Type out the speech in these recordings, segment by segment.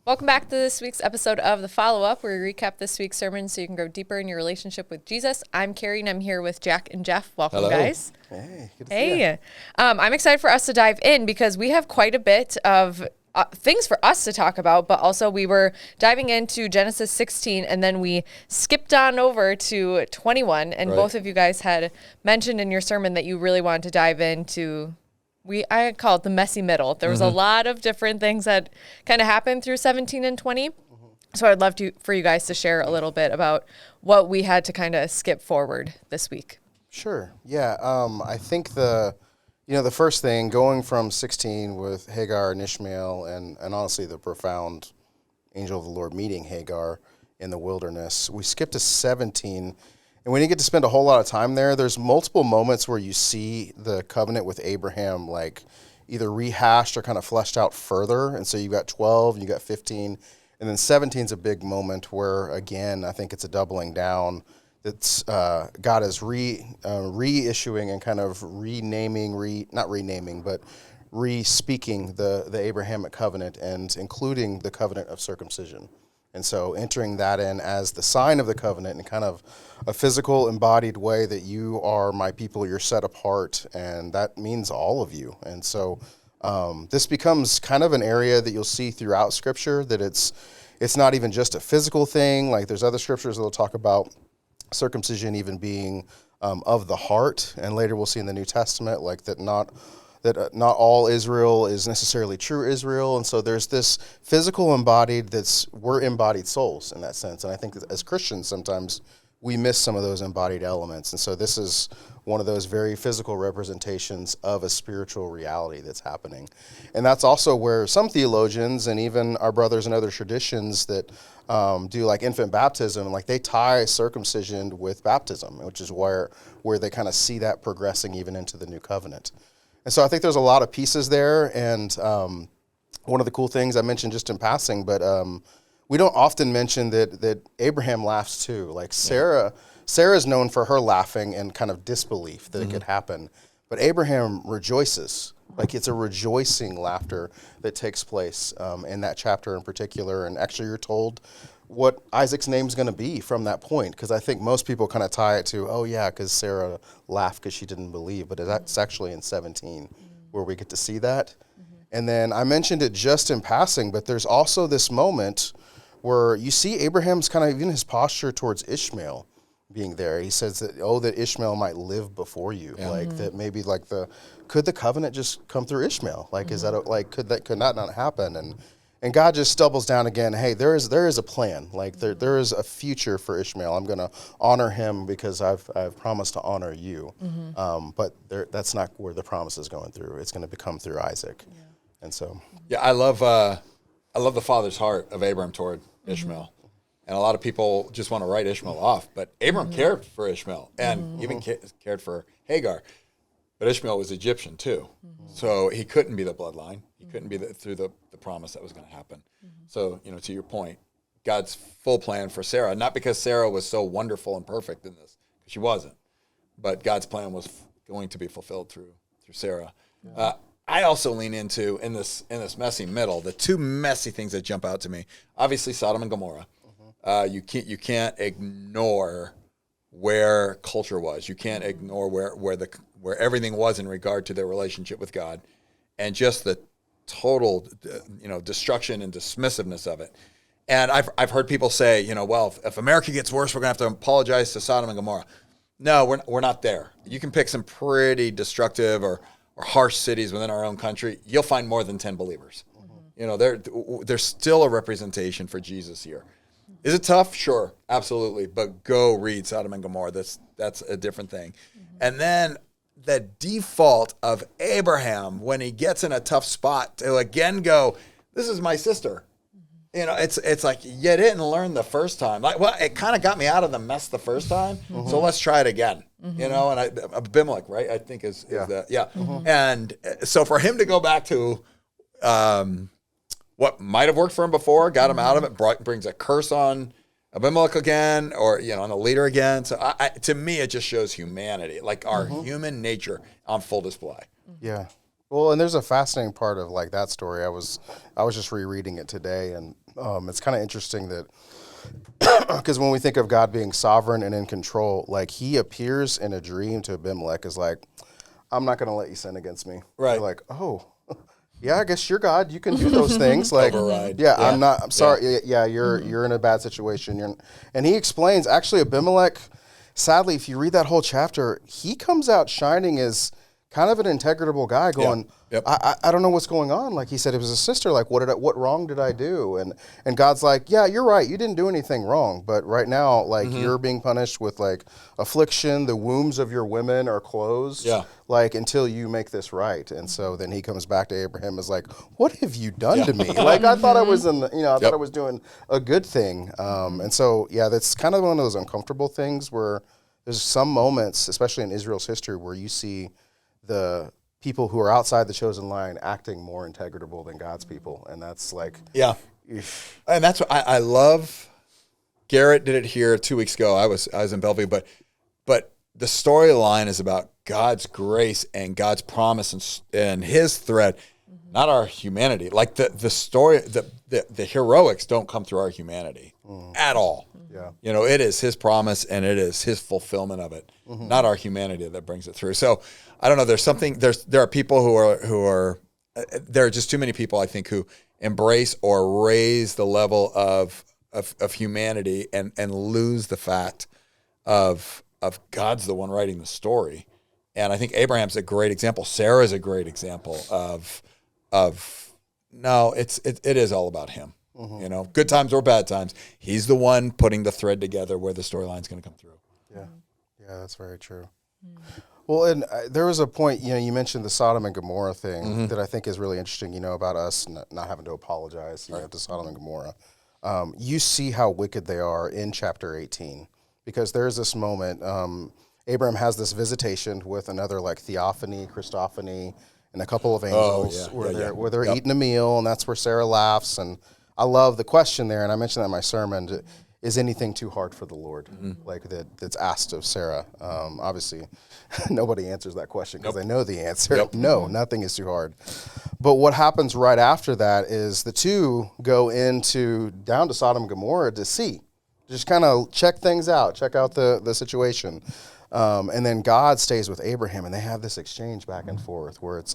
Welcome back to this week's episode of The Follow-Up, where we recap this week's sermon so you can grow deeper in your relationship with Jesus. I'm Carrie, and I'm here with Jack and Jeff. Welcome, Hello. guys. Hey, good to see you. I'm excited for us to dive in because we have quite a bit of things for us to talk about, but also we were diving into Genesis 16, and then we skipped on over to 21, and both of you guys had mentioned in your sermon that you really wanted to dive into I call it the messy middle. There was a lot of different things that kind of happened through 17 and 20. So I'd love for you guys to share a little bit about what we had to kind of skip forward this week. Sure. Yeah. I think the first thing, going from 16 with Hagar and Ishmael and honestly the profound angel of the Lord meeting Hagar in the wilderness, we skipped to 17. And we didn't get to spend a whole lot of time there. There's multiple moments where you see the covenant with Abraham like either rehashed or kind of fleshed out further. And so you've got 12, you got 15, and then 17 is a big moment where, again, I think it's a doubling down. It's God is reissuing and kind of re-speaking the Abrahamic covenant and including the covenant of circumcision. And so entering that in as the sign of the covenant in kind of a physical, embodied way that you are my people, you're set apart, and that means all of you. And so this becomes kind of an area that you'll see throughout Scripture, that it's not even just a physical thing. Like there's other scriptures that will talk about circumcision even being of the heart, and later we'll see in the New Testament like that not all Israel is necessarily true Israel. And so there's this physical embodied we're embodied souls in that sense. And I think that as Christians, sometimes we miss some of those embodied elements. And so this is one of those very physical representations of a spiritual reality that's happening. And that's also where some theologians and even our brothers in other traditions that do like infant baptism, like they tie circumcision with baptism, which is where they kind of see that progressing even into the new covenant. And so I think there's a lot of pieces there, and one of the cool things I mentioned just in passing, but we don't often mention that Abraham laughs too. Like Sarah's known for her laughing and kind of disbelief that it could happen, but Abraham rejoices. Like it's a rejoicing laughter that takes place in that chapter in particular, and actually you're told what Isaac's name's going to be from that point, because I think most people kind of tie it to, oh yeah, because Sarah laughed because she didn't believe, but that's actually in 17 where we get to see that. And then I mentioned it just in passing, but there's also this moment where you see Abraham's kind of even his posture towards Ishmael being there. He says that Ishmael might live before you, like that maybe like could the covenant just come through Ishmael? Like is that could that not happen? And God just stumbles down again. Hey, there is a plan. Like there is a future for Ishmael. I'm going to honor him because I've promised to honor you. But that's not where the promise is going through. It's going to come through Isaac. Yeah. And so, yeah, I love the father's heart of Abram toward Ishmael. And a lot of people just want to write Ishmael off, but Abram cared for Ishmael and even cared for Hagar. But Ishmael was Egyptian too, so he couldn't be the bloodline. He couldn't be through the promise that was going to happen. So, to your point, God's full plan for Sarah, not because Sarah was so wonderful and perfect in this, because she wasn't, but God's plan was going to be fulfilled through Sarah. Yeah. I also lean into, in this messy middle, the two messy things that jump out to me. Obviously, Sodom and Gomorrah. You can't ignore where culture was. You can't ignore where everything was in regard to their relationship with God, and just the total, destruction and dismissiveness of it. And I've heard people say, well, if America gets worse, we're going to have to apologize to Sodom and Gomorrah. No, we're not there. You can pick some pretty destructive or harsh cities within our own country. You'll find more than 10 believers. There's still a representation for Jesus here. Is it tough? Sure, absolutely. But go read Sodom and Gomorrah. That's a different thing. And then the default of Abraham when he gets in a tough spot to again go, this is my sister. It's like you didn't learn the first time. Like, well, it kind of got me out of the mess the first time, so let's try it again. And Abimelech, right? I think is that, yeah. And so for him to go back to what might have worked for him before, got him out of it, brings a curse on Abimelech again, or on the leader again. So to me, it just shows humanity, like our human nature on full display. Yeah. Well, and there's a fascinating part of like that story. I was just rereading it today, and it's kind of interesting that because when we think of God being sovereign and in control, like he appears in a dream to Abimelech as like, I'm not going to let you sin against me. Right. You're like, oh, yeah, I guess you're God. You can do those things. Like, Override. yeah, I'm sorry. Yeah, you're in a bad situation. And he explains, actually, Abimelech, sadly, if you read that whole chapter, he comes out shining as kind of an integritable guy going, I don't know what's going on. Like he said, it was a sister. Like, what wrong did I do? And God's like, yeah, you're right. You didn't do anything wrong. But right now, like you're being punished with like affliction. The wombs of your women are closed. Yeah. Like until you make this right. And so then he comes back to Abraham as like, what have you done to me? Like I thought I was I thought I was doing a good thing. And so, yeah, that's kind of one of those uncomfortable things where there's some moments, especially in Israel's history, where you see the people who are outside the chosen line acting more integritable than God's people. And that's like... Yeah. And that's what I love. Garrett did it here 2 weeks ago. I was in Bellevue, but the storyline is about God's grace and God's promise and his thread, not our humanity. Like the story, the heroics don't come through our humanity at all. Yeah. You know, it is his promise and it is his fulfillment of it, not our humanity that brings it through. So I don't know. There are people who are there are just too many people, I think, who embrace or raise the level of humanity and lose the fact of God's the one writing the story. And I think Abraham's a great example. Sarah's a great example of no, it is all about him. You know, good times or bad times, he's the one putting the thread together where the storyline's going to come through. Yeah, that's very true. Well, and there was a point, you mentioned the Sodom and Gomorrah thing that I think is really interesting, about us not having to apologize to Sodom and Gomorrah. You see how wicked they are in chapter 18, because there's this moment, Abram has this visitation with another like theophany, Christophany, and a couple of angels where they're eating a meal, and that's where Sarah laughs. And I love the question there, and I mentioned that in my sermon, is anything too hard for the Lord? Like that's asked of Sarah. Obviously, nobody answers that question because they know the answer. No, nothing is too hard. But what happens right after that is the two go down to Sodom and Gomorrah to see, just kind of check things out, check out the situation. And then God stays with Abraham, and they have this exchange back and forth where it's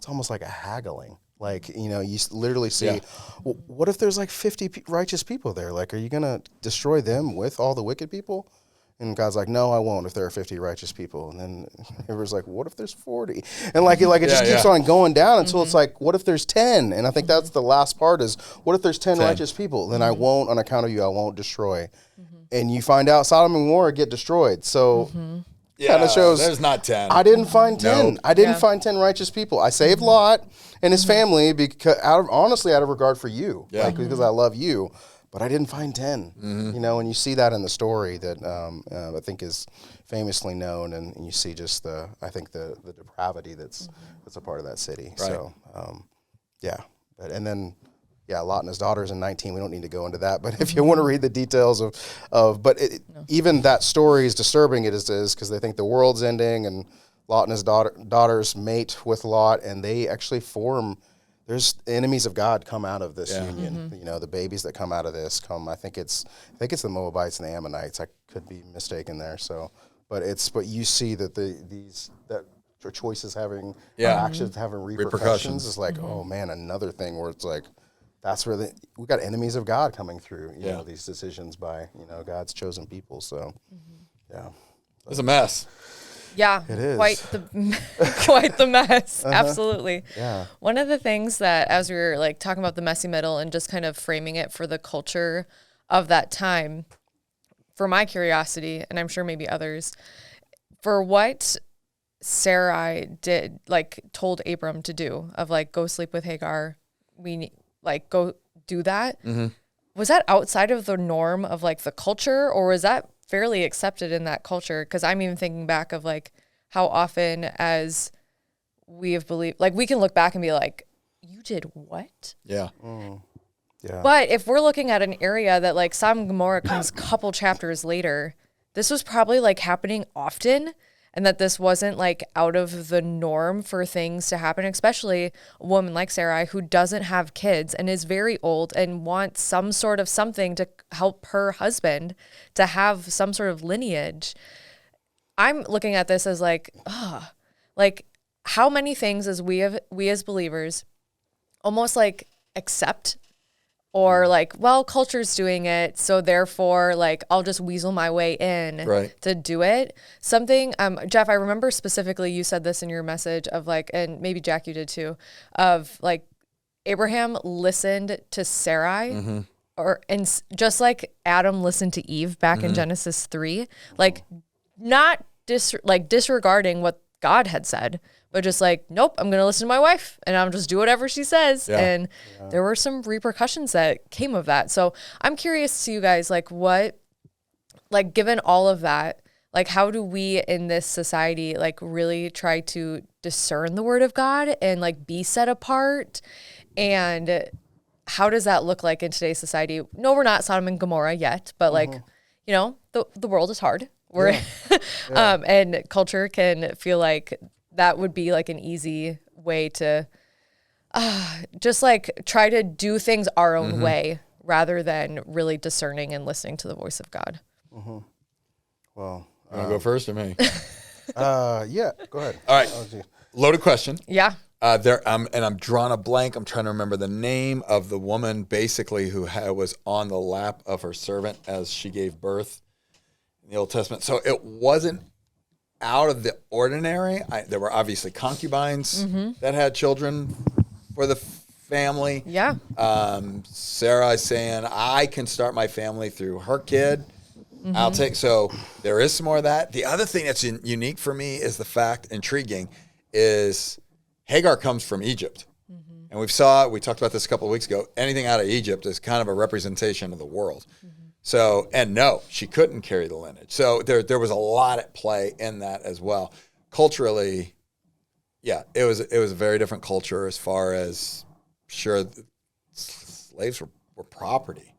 almost like a haggling. Like, you literally see, well, what if there's like 50 righteous people there? Like, are you going to destroy them with all the wicked people? And God's like, no, I won't if there are 50 righteous people. And then everyone's like, what if there's 40? And it just keeps on going down until it's like, what if there's 10? And I think that's the last part is, what if there's 10 righteous people? Then I won't, on account of you, I won't destroy. And you find out Sodom and Gomorrah get destroyed. So... kind of shows there's not 10. I didn't find 10. Nope. I didn't find 10 righteous people. I saved Lot and his family because out of regard for you, because I love you. But I didn't find 10. And you see that in the story that I think is famously known, and you see just the depravity that's a part of that city. Right. So Lot and his daughters in 19. We don't need to go into that, but if you want to read the details even that story is disturbing. It is because they think the world's ending, and Lot and his daughters mate with Lot, and they actually form. There's enemies of God come out of this union. The babies that come out of this come. I think it's the Moabites and the Ammonites. I could be mistaken there. So, but you see that these choices having actions having repercussions is like, oh man, another thing where it's like. That's where we got enemies of God coming through, these decisions by, God's chosen people. So, It's a mess. Yeah, it is. Quite the mess. Absolutely. Yeah. One of the things that, as we were like talking about the messy middle and just kind of framing it for the culture of that time, for my curiosity, and I'm sure maybe others, for what Sarai did, like told Abram to do, of like, go sleep with Hagar, go do that. Was that outside of the norm of like the culture, or was that fairly accepted in that culture? Because I'm even thinking back of like how often as we have believed, like we can look back and be like, you did what? Yeah. Yeah. But if we're looking at an area that like Sodom and Gomorrah comes a couple chapters later, this was probably like happening often. and that this wasn't like out of the norm for things to happen, especially a woman like Sarai who doesn't have kids and is very old and wants some sort of something to help her husband to have some sort of lineage. I'm looking at this as like, like how many things as we as believers almost like accept, or like, well, culture's doing it, so therefore, like, I'll just weasel my way in to do it. Something, Jeff, I remember specifically you said this in your message of like, and maybe Jack, you did too, of like Abraham listened to Sarai, and just like Adam listened to Eve back in Genesis 3, like not disregarding what God had said, but just like, nope, I'm going to listen to my wife and I'm just do whatever she says. Yeah. And there were some repercussions that came of that. So I'm curious to you guys, like what, like given all of that, like how do we in this society, like really try to discern the word of God and like be set apart? And how does that look like in today's society? No, we're not Sodom and Gomorrah yet, but like, you know, the world is hard. We're, and culture can feel like that would be like an easy way to just like try to do things our own way rather than really discerning and listening to the voice of God. Well, you want to go first or me? Yeah, go ahead. All right. Loaded question. Yeah. And I'm drawing a blank. I'm trying to remember the name of the woman basically who was on the lap of her servant as she gave birth in the Old Testament. So it wasn't out of the ordinary. There were obviously concubines that had children for the family. Yeah. Sarah saying, I can start my family through her kid. I'll take, so there is some more of that. The other thing that's unique for me is the fact, intriguing, is Hagar comes from Egypt. And we talked about this a couple of weeks ago. Anything out of Egypt is kind of a representation of the world. So, and no, she couldn't carry the lineage. So there was a lot at play in that as well. Culturally, yeah, it was a very different culture as far as, sure, slaves were property.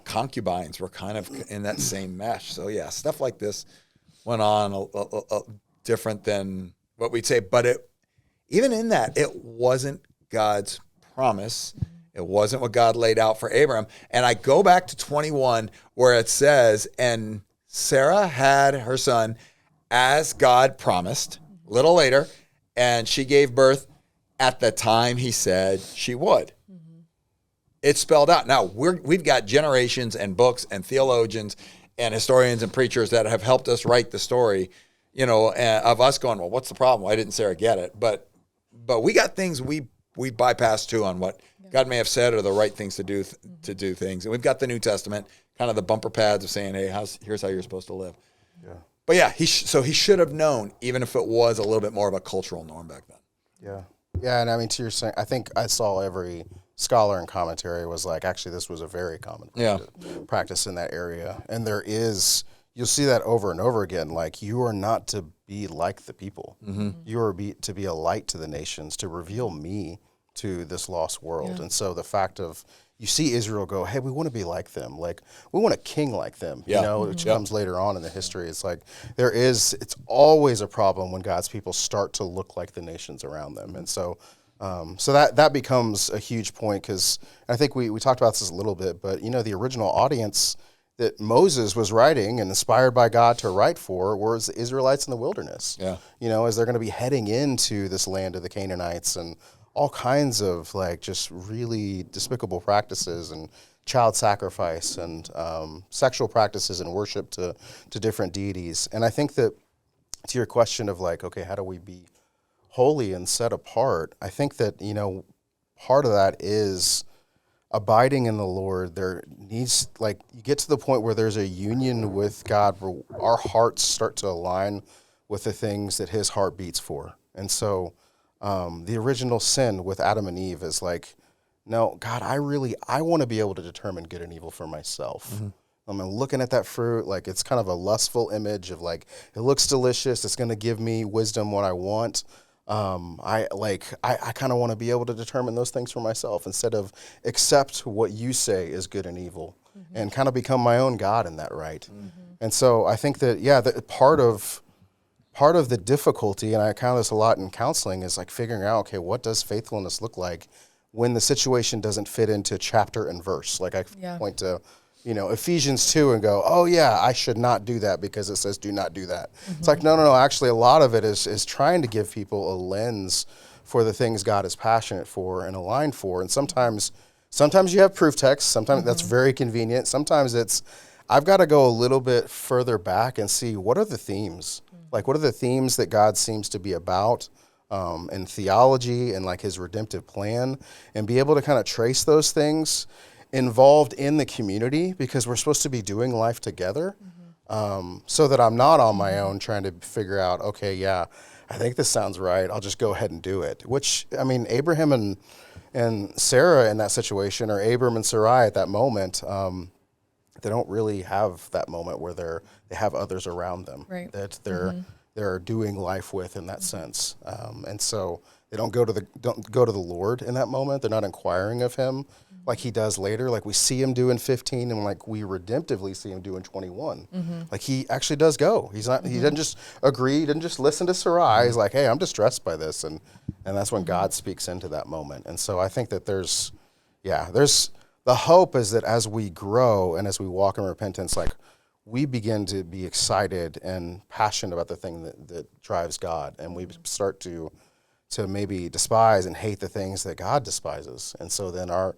Concubines were kind of in that same mesh. So yeah, stuff like this went on a different than what we'd say. But even in that, it wasn't God's promise. It wasn't what God laid out for Abram. And I go back to 21 where it says, and Sarah had her son as God promised a little later, and she gave birth at the time he said she would. It's spelled out. Now, we've got generations and books and theologians and historians and preachers that have helped us write the story, you know, of us going, well, what's the problem? Why didn't Sarah get it? But we got things we bypass too on what God may have said are the right things to do things. And we've got the New Testament, kind of the bumper pads of saying, hey, here's how you're supposed to live. Yeah. But yeah, he should have known, even if it was a little bit more of a cultural norm back then. Yeah. Yeah, and I mean, to your saying, I think I saw every scholar and commentary was like, actually, this was a very common practice in that area. And you'll see that over and over again. Like, you are not to be like the people. You are to be a light to the nations, to reveal me to this lost world. And so the fact of, you see Israel go, hey, we want to be like them. Like, we want a king like them, you know, which comes later on in the history. It's like, it's always a problem when God's people start to look like the nations around them. And so, that becomes a huge point, because I think we talked about this a little bit, but, you know, the original audience that Moses was writing and inspired by God to write for was the Israelites in the wilderness. Yeah. You know, as they're going to be heading into this land of the Canaanites and all kinds of like just really despicable practices and child sacrifice and sexual practices and worship to different deities. And I think that to your question of like, okay, how do we be holy and set apart? I think that, you know, part of that is abiding in the Lord. There needs, like, you get to the point where there's a union with God where our hearts start to align with the things that his heart beats for. And so the original sin with Adam and Eve is like, no, God, I want to be able to determine good and evil for myself. I'm looking at that fruit, like it's kind of a lustful image of like, it looks delicious. It's going to give me wisdom, what I want. I kind of want to be able to determine those things for myself instead of accept what you say is good and evil and kind of become my own God in that, right? And so I think that, that part of part of the difficulty, and I encounter this a lot in counseling, is like figuring out, okay, what does faithfulness look like when the situation doesn't fit into chapter and verse? Like I point to, Ephesians 2 and go, oh yeah, I should not do that because it says do not do that. It's like, no. Actually, a lot of it is trying to give people a lens for the things God is passionate for and aligned for. And sometimes you have proof text. Sometimes that's very convenient. Sometimes I've got to go a little bit further back and see what are the themes. Like, what are the themes that God seems to be about in theology and like his redemptive plan, and be able to kind of trace those things involved in the community, because we're supposed to be doing life together, so that I'm not on my own trying to figure out, okay, yeah, I think this sounds right. I'll just go ahead and do it. Which, I mean, Abraham and Sarah in that situation, or Abram and Sarai at that moment, they don't really have that moment where they have others around them that they're doing life with in that sense, and so they don't go to the Lord in that moment. They're not inquiring of him like he does later. Like we see him do in 15, and like we redemptively see him do in 21. Like he actually does go. He doesn't just agree. He doesn't just listen to Sarai. He's like, hey, I'm distressed by this, and that's when God speaks into that moment. And so I think that there's the hope is that as we grow and as we walk in repentance, like we begin to be excited and passionate about the thing that drives God, and we start to maybe despise and hate the things that God despises. And so then our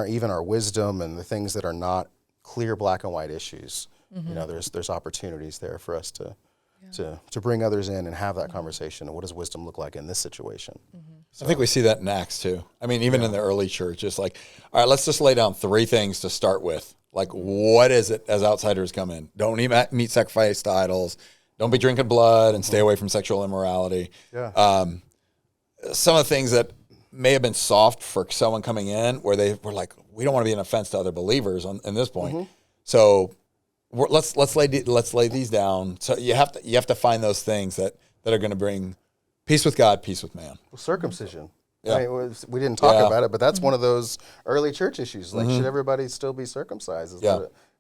even our wisdom and the things that are not clear black and white issues, there's opportunities there for us to bring others in and have that conversation. What does wisdom look like in this situation? So, I think we see that in Acts too. I mean, even in the early church, it's like, all right, let's just lay down 3 things to start with. Like, what is it as outsiders come in? Don't eat meat sacrificed to idols. Don't be drinking blood, and stay away from sexual immorality. Yeah. Some of the things that may have been soft for someone coming in, where they were like, we don't want to be an offense to other believers in this point. So let's lay these down. So you have to find those things that are going to bring peace with God, peace with man. Well, circumcision. Yeah. Right? We didn't talk about it, but that's one of those early church issues. Like, should everybody still be circumcised?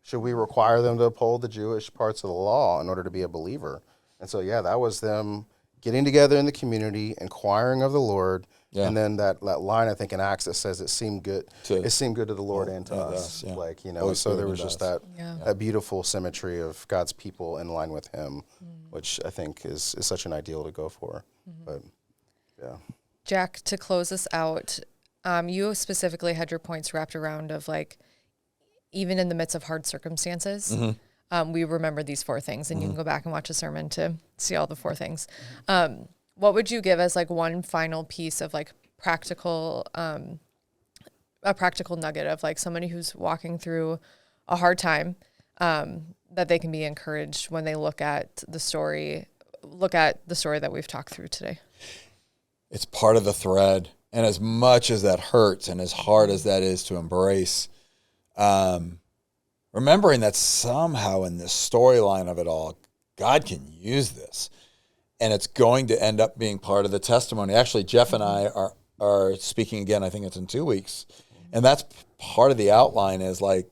Should we require them to uphold the Jewish parts of the law in order to be a believer? And so, that was them getting together in the community, inquiring of the Lord, and then that line, I think, in Acts that says it seemed good to the Lord and to us. Yeah. Like, so there was just that beautiful symmetry of God's people in line with him, which I think is such an ideal to go for. But, Jack, to close us out, you specifically had your points wrapped around of like, even in the midst of hard circumstances, we remember these 4 things, and you can go back and watch a sermon to see all the 4 things. What would you give as like one final piece of like practical, a practical nugget of like somebody who's walking through a hard time, that they can be encouraged when they look at the story that we've talked through today? It's part of the thread. And as much as that hurts and as hard as that is to embrace, remembering that somehow in this storyline of it all, God can use this. And it's going to end up being part of the testimony. Actually, Jeff and I are speaking again, I think it's in 2 weeks. And that's part of the outline, is like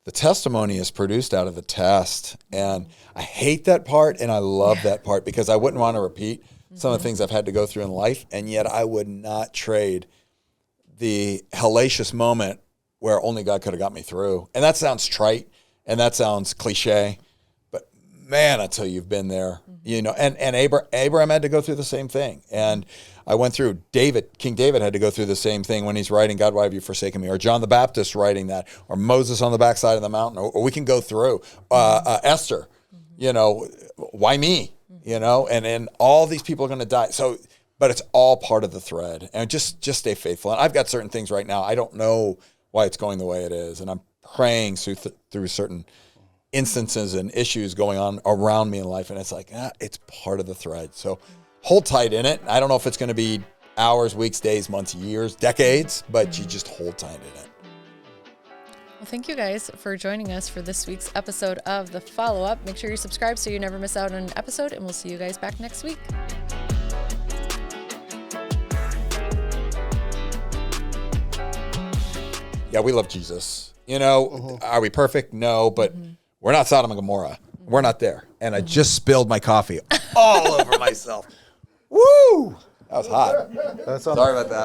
the testimony is produced out of the test. And I hate that part and I love that part, because I wouldn't want to repeat some of the things I've had to go through in life, and yet I would not trade the hellacious moment where only God could have got me through. And that sounds trite, and that sounds cliche, but man, until you've been there, and Abraham had to go through the same thing. And I went through King David had to go through the same thing when he's writing, God, why have you forsaken me? Or John the Baptist writing that, or Moses on the backside of the mountain, or we can go through Esther, why me? And all these people are going to die. So, but it's all part of the thread, and just stay faithful. And I've got certain things right now. I don't know why it's going the way it is, and I'm praying through certain instances and issues going on around me in life, and it's like, it's part of the thread. So hold tight in it. I don't know if it's going to be hours, weeks, days, months, years, decades, but you just hold tight in it. Well, thank you guys for joining us for this week's episode of The Follow-Up. Make sure you subscribe so you never miss out on an episode, and we'll see you guys back next week. Yeah, we love Jesus. Are we perfect? No, but we're not Sodom and Gomorrah. We're not there. And I just spilled my coffee all over myself. Woo! That was hot. That's on Sorry about that.